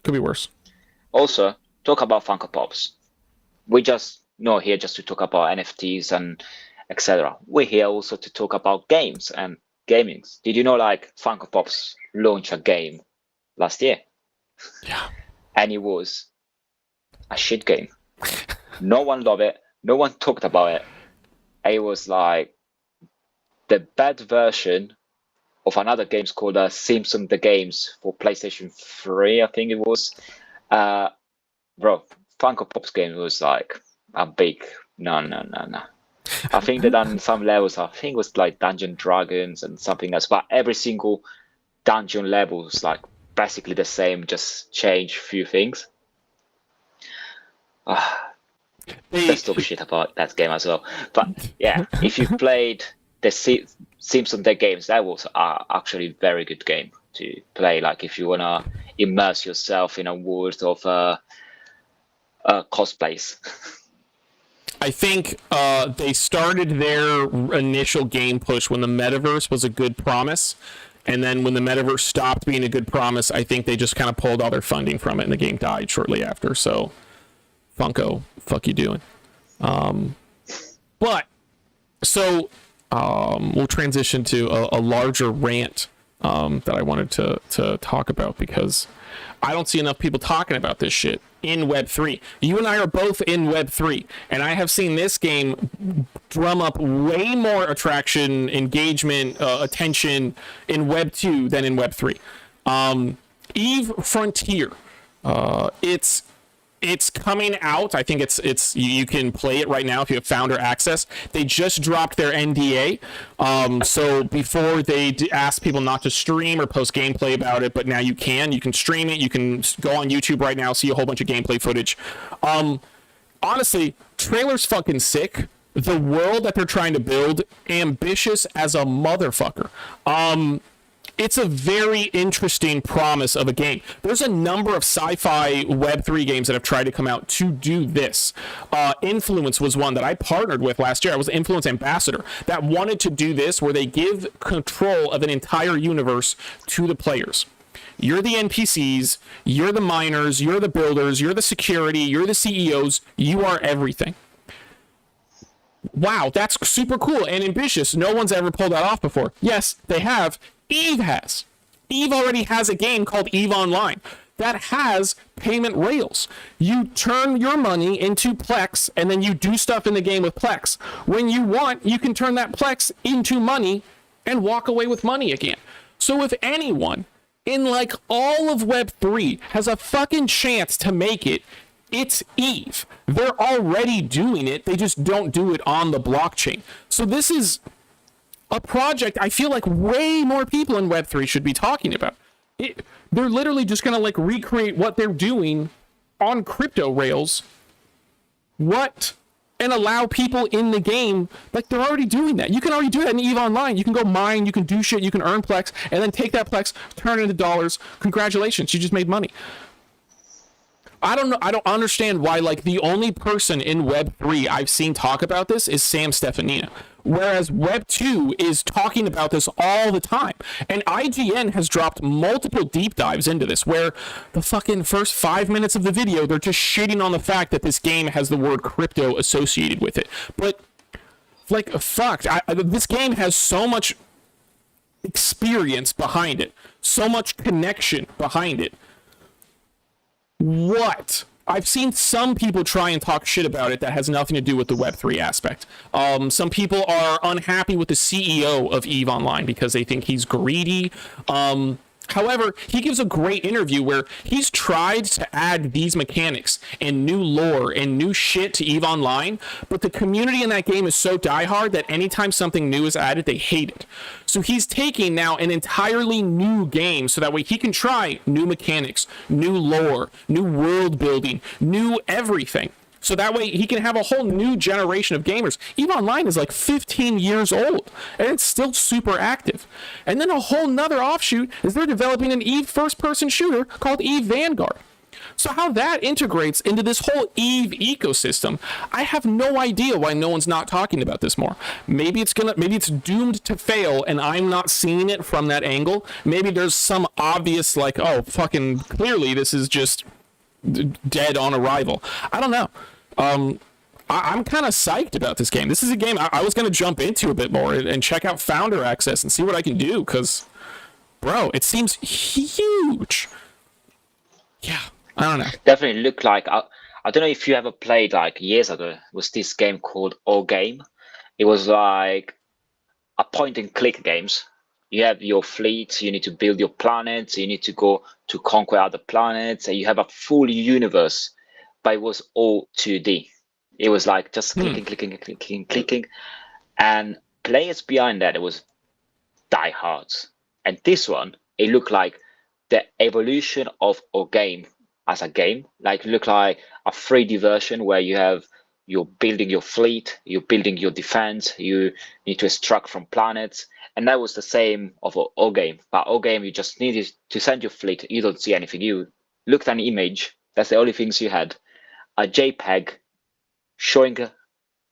could be worse. Also, talk about Funko Pops. We just not here just to talk about NFTs and etc. We're here also to talk about games and gamings. Did you know, like, Funko Pops launched a game last year? Yeah. And it was a shit game. No one loved it. No one talked about it. It was like the bad version of another game called Simpson the Games for PlayStation 3, I think it was. Bro, Funko Pop's game was like a big no. I think they done some levels. I think it was like Dungeon Dragons and something else. But every single dungeon level was like basically the same, just change a few things. Let's talk shit about that game as well. But yeah, if you played the Simpson the Games, that was actually a very good game to play. Like, if you wanna immerse yourself in a world of cosplays. I think they started their initial game push when the metaverse was a good promise, and then when the metaverse stopped being a good promise, I think they just kind of pulled all their funding from it, and the game died shortly after. So, Funko, fuck you doing? we'll transition to a larger rant that I wanted to talk about, because I don't see enough people talking about this shit in Web3. You and I are both in Web3, and I have seen this game drum up way more attraction, engagement, attention in Web2 than in Web3. Eve Frontier, it's coming out. I think it's you can play it right now if you have founder access. They just dropped their NDA, so before they asked people not to stream or post gameplay about it, but now you can stream it. You can go on YouTube right now, see a whole bunch of gameplay footage. Honestly, trailer's fucking sick. The world that they're trying to build, ambitious as a motherfucker. It's a very interesting promise of a game. There's a number of sci-fi Web3 games that have tried to come out to do this. Influence was one that I partnered with last year. I was the Influence ambassador that wanted to do this, where they give control of an entire universe to the players. You're the NPCs, you're the miners, you're the builders, you're the security, you're the CEOs, you are everything. Wow, that's super cool and ambitious. No one's ever pulled that off before. Yes, they have. Eve has. Eve already has a game called Eve Online that has payment rails. You turn your money into Plex, and then you do stuff in the game with Plex. When you want, you can turn that Plex into money and walk away with money again. So if anyone in like all of Web3 has a fucking chance to make it, it's Eve. They're already doing it. They just don't do it on the blockchain. So this is a project I feel like way more people in Web3 should be talking about. They're literally just going to like recreate what they're doing on crypto rails. And allow people in the game, like they're already doing that. You can already do that in EVE Online. You can go mine, you can do shit, you can earn Plex, and then take that Plex, turn it into dollars. Congratulations, you just made money. I don't know. I don't understand why, like, the only person in Web3 I've seen talk about this is Sam Stefanina, whereas Web2 is talking about this all the time. And IGN has dropped multiple deep dives into this, where the fucking first 5 minutes of the video, they're just shitting on the fact that this game has the word crypto associated with it. But, like, fuck, this game has so much experience behind it, so much connection behind it. What? I've seen some people try and talk shit about it that has nothing to do with the Web3 aspect. Some people are unhappy with the CEO of EVE Online because they think he's greedy. However, he gives a great interview where he's tried to add these mechanics and new lore and new shit to EVE Online, but the community in that game is so diehard that anytime something new is added, they hate it. So he's taking now an entirely new game so that way he can try new mechanics, new lore, new world building, new everything. So that way he can have a whole new generation of gamers. EVE Online is like 15 years old, and it's still super active. And then a whole nother offshoot is they're developing an EVE first-person shooter called EVE Vanguard. So how that integrates into this whole EVE ecosystem, I have no idea why no one's not talking about this more. Maybe it's doomed to fail, and I'm not seeing it from that angle. Maybe there's some obvious, like, oh, fucking clearly this is just dead on arrival. I don't know. I'm kind of psyched about this game. This is a game I was going to jump into a bit more and check out Founder Access and see what I can do, because, bro, it seems huge. Yeah, I don't know. Definitely look like, I don't know if you ever played, like years ago, was this game called O Game. It was like a point and click games. You have your fleet, you need to build your planets, you need to go to conquer other planets, and you have a full universe, but it was all 2D. It was like just clicking. And players behind that, it was diehards. And this one, it looked like the evolution of a game as a game. Like, it looked like a 3D version where you're building your fleet, you're building your defense, you need to extract from planets. And that was the same of O Game. But O Game, you just needed to send your fleet. You don't see anything. You looked at an image. That's the only things you had. A JPEG showing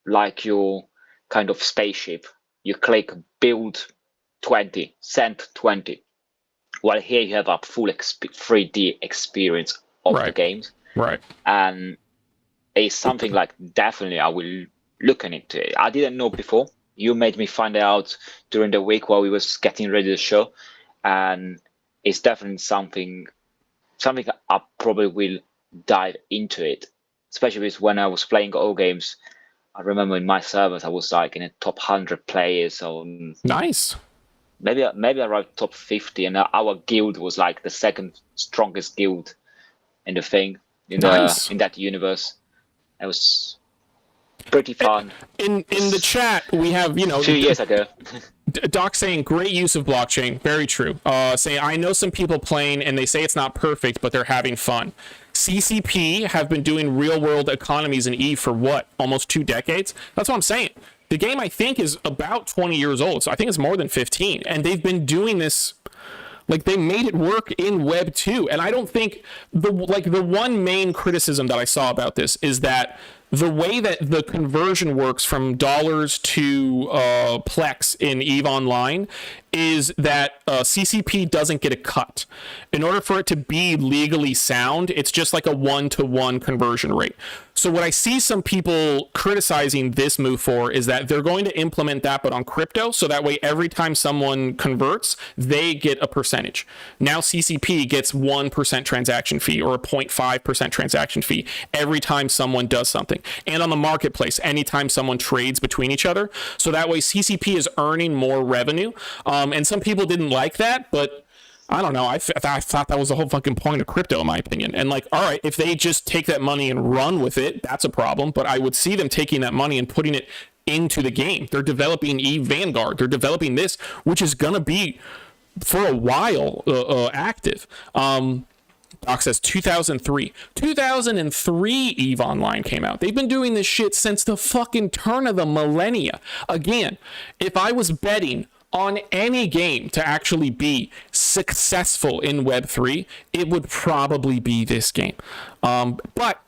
like your kind of spaceship. You click build 20, send 20. While here you have a full 3D experience of the games. Right. And it's something like, definitely I will look into it. I didn't know before. You made me find out during the week while we was getting ready to show, and it's definitely something I probably will dive into it. Especially with when I was playing all games. I remember in my servers I was like in the top 100 players, or Nice. maybe around top 50, and our guild was like the second strongest guild in the thing Nice. in that universe. It was pretty fun. In the chat, we have, 2 years ago. Doc saying great use of blockchain. Very true. Saying I know some people playing and they say it's not perfect, but they're having fun. CCP have been doing real world economies in Eve for what? Almost 2 decades? That's what I'm saying. The game, I think, is about 20 years old. So I think it's more than 15. And they've been doing this. Like, they made it work in Web 2. And I don't think the one main criticism that I saw about this is that the way that the conversion works from dollars to Plex in EVE Online is that CCP doesn't get a cut. In order for it to be legally sound, it's just like a 1-to-1 conversion rate. So what I see some people criticizing this move for is that they're going to implement that, but on crypto, so that way every time someone converts, they get a percentage. Now CCP gets 1% transaction fee or a 0.5% transaction fee every time someone does something. And on the marketplace, anytime someone trades between each other. So that way CCP is earning more revenue. And some people didn't like that, but I don't know. I thought that was the whole fucking point of crypto, in my opinion. And like, all right, if they just take that money and run with it, that's a problem. But I would see them taking that money and putting it into the game. They're developing EVE Vanguard. They're developing this, which is going to be for a while active. Doc says 2003. 2003 EVE Online came out. They've been doing this shit since the fucking turn of the millennia. Again, if I was betting on any game to actually be successful in Web3, it would probably be this game. But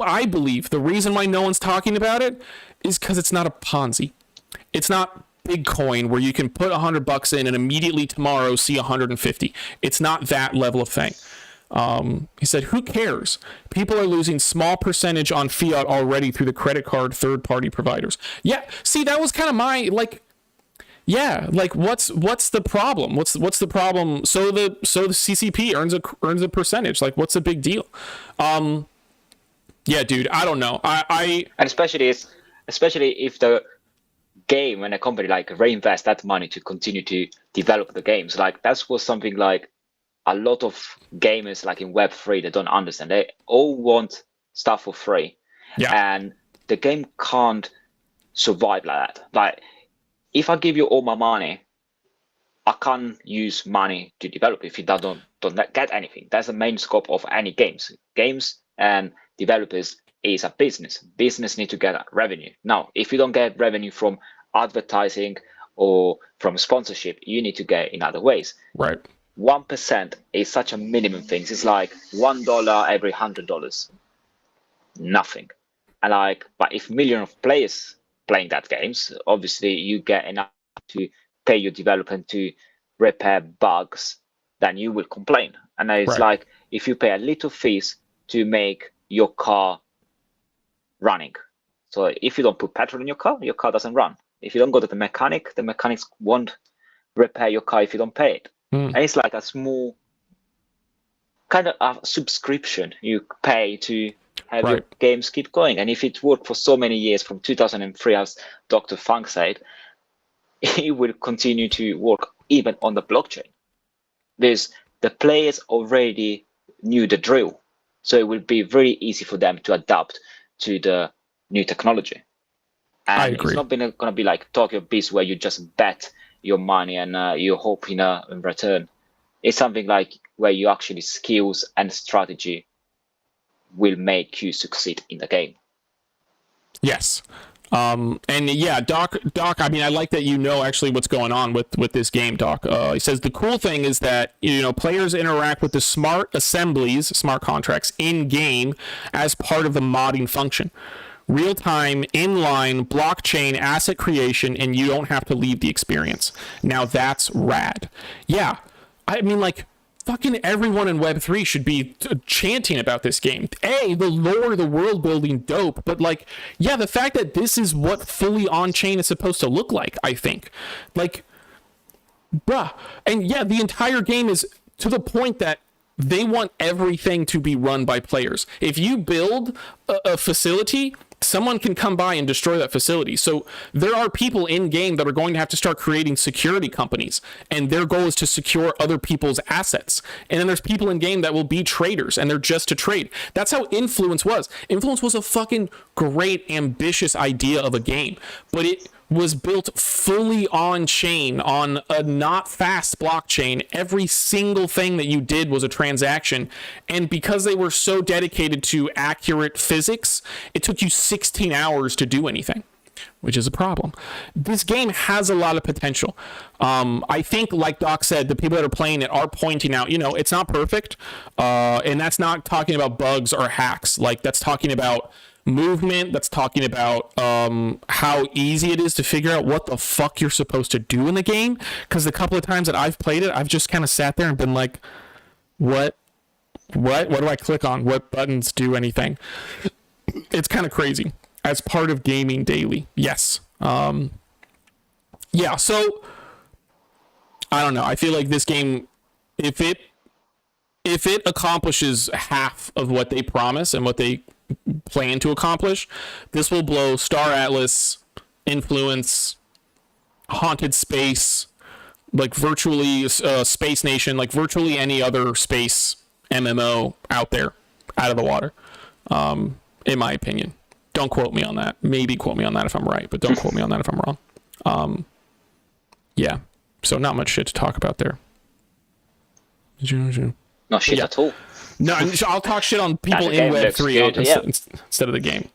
I believe the reason why no one's talking about it is because it's not a Ponzi. It's not Bitcoin where you can put $100 in and immediately tomorrow see 150. It's not that level of thing. He said, who cares? People are losing small percentage on fiat already through the credit card third-party providers. Yeah, see, that was kind of my, like, yeah, like what's the problem? What's the problem? So the CCP earns a percentage. Like, what's the big deal? Yeah, dude, I don't know. And especially if the game and a company like reinvest that money to continue to develop the games, like that's was something like a lot of gamers like in Web3 they don't understand. They all want stuff for free, and the game can't survive like that. Like, if I give you all my money, I can't use money to develop if you don't get anything. That's the main scope of any games. Games and developers is a business. Business need to get revenue. Now, if you don't get revenue from advertising or from sponsorship, you need to get in other ways. Right. 1% is such a minimum thing. It's like $1 every $100. Nothing. And like, but if millions of players playing that games, obviously you get enough to pay your developer to repair bugs, then you will complain. And it's like, if you pay a little fees to make your car running. So if you don't put petrol in your car doesn't run. If you don't go to the mechanics won't repair your car if you don't pay it. And it's like a small kind of a subscription you pay to have your games keep going. And if it worked for so many years, from 2003, as Dr. Funk said, it will continue to work even on the blockchain. The players already knew the drill, so it will be very easy for them to adapt to the new technology. And it's not going to be like Tokyo Biz where you just bet your money and you hope in return. It's something like where you actually skills and strategy will make you succeed in the game. Yes. And yeah, Doc, I mean, I like that you know actually what's going on with this game, Doc. He says the cool thing is that, players interact with the smart assemblies, smart contracts in game as part of the modding function. Real-time, inline, blockchain asset creation, and you don't have to leave the experience. Now that's rad. Yeah. I mean, like, fucking everyone in Web3 should be chanting about this game. The lore, the world building, dope. But like, yeah, the fact that this is what fully on chain is supposed to look like, I think. Like, bruh. And yeah, the entire game is to the point that they want everything to be run by players. If you build a facility, someone can come by and destroy that facility. So there are people in game that are going to have to start creating security companies, and their goal is to secure other people's assets. And then there's people in game that will be traders, and they're just to trade. That's how Influence was. Influence was a fucking great, ambitious idea of a game, but it was built fully on chain, on a not fast blockchain. Every single thing that you did was a transaction. And because they were so dedicated to accurate physics, it took you 16 hours to do anything, which is a problem. This game has a lot of potential. I think, like Doc said, the people that are playing it are pointing out, it's not perfect. And that's not talking about bugs or hacks. Like, that's talking about movement, that's talking about how easy it is to figure out what the fuck you're supposed to do in the game, because the couple of times that I've played it, I've just kind of sat there and been like, what do I click on? What buttons do anything? It's kind of crazy as part of gaming daily. Yes. Yeah, so I don't know, I feel like this game, if it accomplishes half of what they promise and what they plan to accomplish, this will blow Star Atlas, Influence, Haunted Space, like virtually Space Nation, like virtually any other space MMO out there, out of the water, in my opinion. Don't quote me on that. Maybe quote me on that if I'm right, but don't quote me on that if I'm wrong. Yeah, so not much shit to talk about there. Not shit at all. No, I'll talk shit on people in Web3 instead of the game.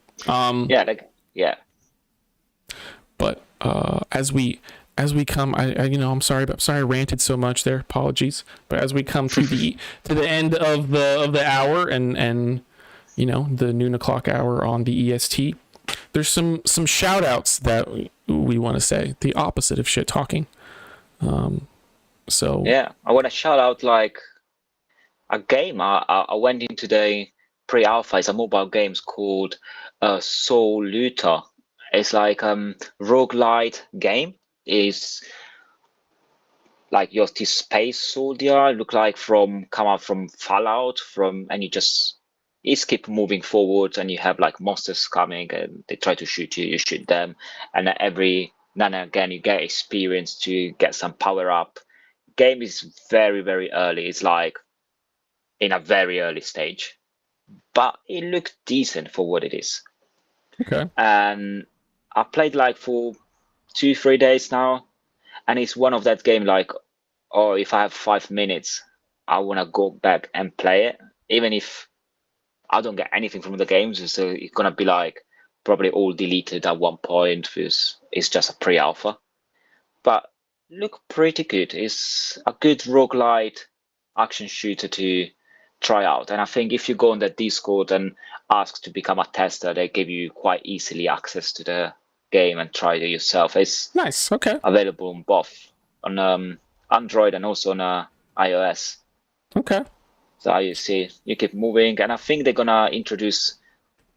Yeah. But as we come, I'm sorry I ranted so much there. Apologies. But as we come to the end of the hour and the noon o'clock hour on the EST, there's some shout outs that we want to say. The opposite of shit talking. So yeah, I want to shout out like a game I went into the pre-alpha. It's a mobile game called Soul Looter. It's like roguelite game. It's like you're this space soldier, look like come out from Fallout, and you keep moving forward, and you have like monsters coming and they try to shoot you, you shoot them, and every now and again you get experience to get some power up. Game is very, very early. It's like in a very early stage, but it looked decent for what it is. Okay. And I played like for 2-3 days now, and it's one of that game like, oh, if I have 5 minutes, I want to go back and play it, even if I don't get anything from the games. So it's gonna be like probably all deleted at one point because it's just a pre-alpha. But look pretty good. It's a good roguelite action shooter to try out. And I think if you go on the Discord and ask to become a tester, they give you quite easily access to the game and try it yourself. It's nice. Okay. Available on both on Android and also on iOS. Okay. So you see, you keep moving, and I think they're gonna introduce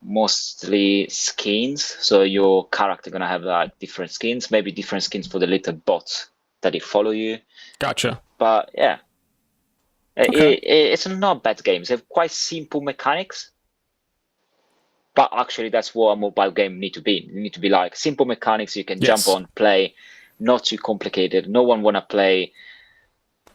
mostly skins. So your character gonna have like different skins, maybe different skins for the little bots that they follow you. Gotcha. But yeah, okay. It's not bad games. They have quite simple mechanics. But actually, that's what a mobile game need to be. You need to be like simple mechanics you can jump on, play, not too complicated. No one wanna play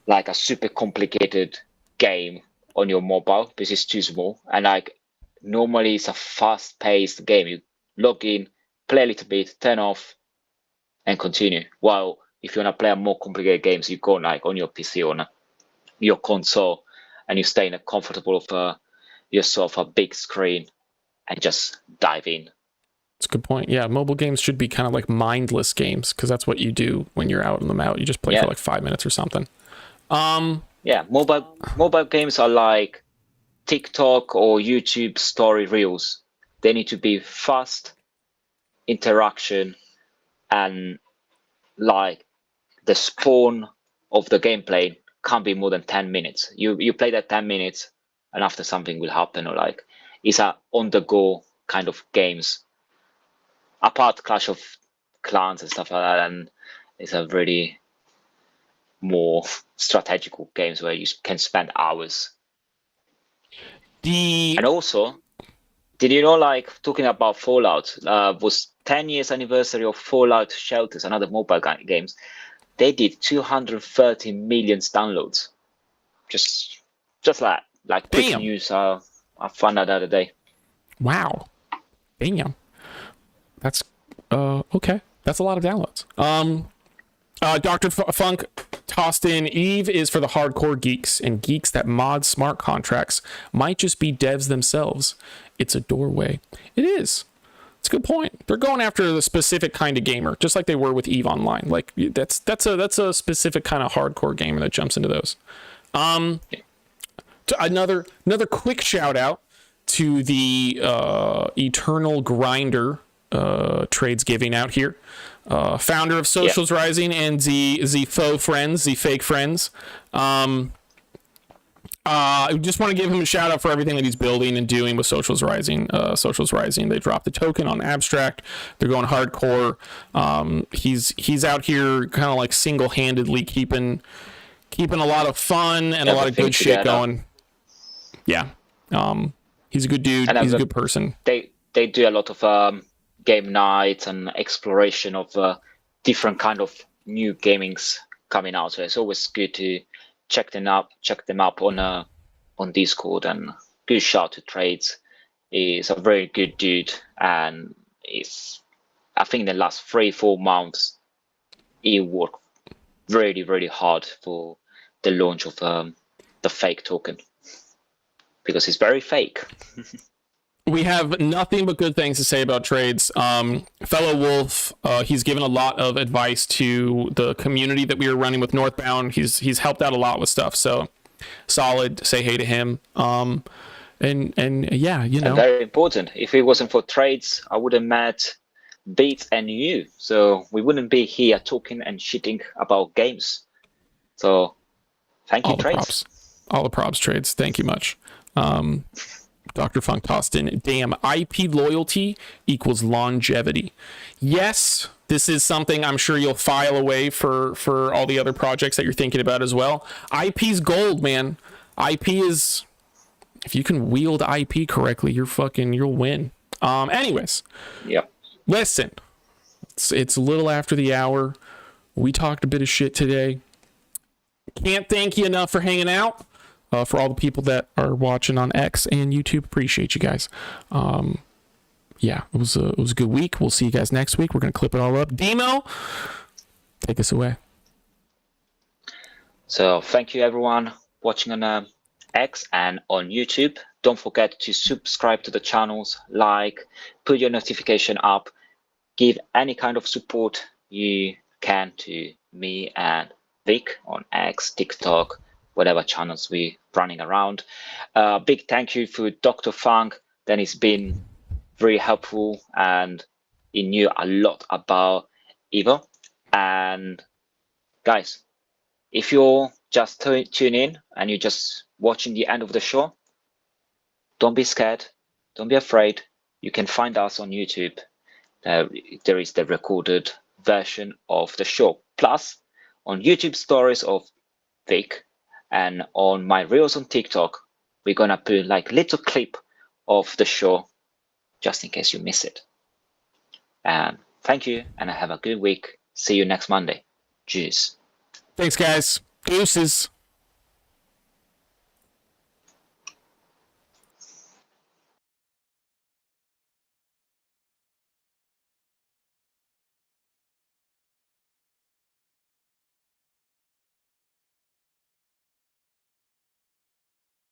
like a super complicated game on your mobile because it's too small. And like normally it's a fast-paced game. You log in, play a little bit, turn off, and continue. While if you wanna play a more complicated games, you go like on your PC or on your console, and you stay in a comfortable of yourself a big screen and just dive in. That's a good point. Yeah, mobile games should be kind of like mindless games because that's what you do when you're out on them out. You just play for like 5 minutes or something. Yeah, mobile games are like TikTok or YouTube story reels. They need to be fast interaction, and like the spawn of the gameplay can't be more than 10 minutes. You play that 10 minutes, and after something will happen, or like it's a on the go kind of games. Apart Clash of Clans and stuff like that, and it's a really more strategical games where you can spend hours. And also, did you know, like talking about Fallout, was 10 years anniversary of Fallout Shelters, another mobile games. They did 230 million downloads. Just like quick Damn. news. I found out the other day. Wow. Damn. That's okay. That's a lot of downloads. Dr. Funk tossed in, Eve is for the hardcore geeks and geeks that mod smart contracts might just be devs themselves. It's a doorway. It is. It's a good point. They're going after the specific kind of gamer, just like they were with Eve Online. Like that's a specific kind of hardcore gamer that jumps into those. Another quick shout out to the Eternal Grinder trades giving out here. Founder of Socials Rising and the faux friends, the fake friends. I just want to give him a shout out for everything that he's building and doing with Socials Rising. Socials Rising, they dropped the token on Abstract. They're going hardcore. He's out here kind of like single-handedly keeping a lot of fun and a lot of good shit going. Yeah. He's a good dude. He's a good person. They do a lot of game nights and exploration of different kind of new gamings coming out. So it's always good to check them up on Discord. And good shout to Trades. He's a very good dude, and I think in the last 3-4 months he worked really, really hard for the launch of the fake token, because it's very fake. We have nothing but good things to say about Trades. Fellow Wolf, he's given a lot of advice to the community that we are running with Northbound. He's helped out a lot with stuff. So solid. Say hey to him. And yeah, you know. And very important. If it wasn't for Trades, I would have met Beats and you. So we wouldn't be here talking and shitting about games. So thank you, Trades. All the props, Trades. Thank you much. Dr. Funk tossed in, damn, IP loyalty equals longevity. Yes, this is something I'm sure you'll file away for all the other projects that you're thinking about as well. IP's gold, man. IP is, if you can wield IP correctly, you'll win. Anyways. Yep. Listen, it's a little after the hour. We talked a bit of shit today. Can't thank you enough for hanging out. For all the people that are watching on X and YouTube, appreciate you guys. Yeah, it was a good week. We'll see you guys next week. We're gonna clip it all up. Demo, take us away. So thank you everyone watching on X and on YouTube. Don't forget to subscribe to the channels, like, put your notification up, give any kind of support you can to me and Vic on X, TikTok, whatever channels we running around. Big thank you for Dr. Funk. Then he's been very helpful and he knew a lot about Evo. And guys, if you're just tuning in and you're just watching the end of the show, don't be scared, don't be afraid. You can find us on YouTube. There is the recorded version of the show. Plus, on YouTube stories of Vic, and on my reels on TikTok, we're gonna put like little clip of the show just in case you miss it. And thank you, and have a good week. See you next Monday. Cheers. Thanks, guys. Deuces.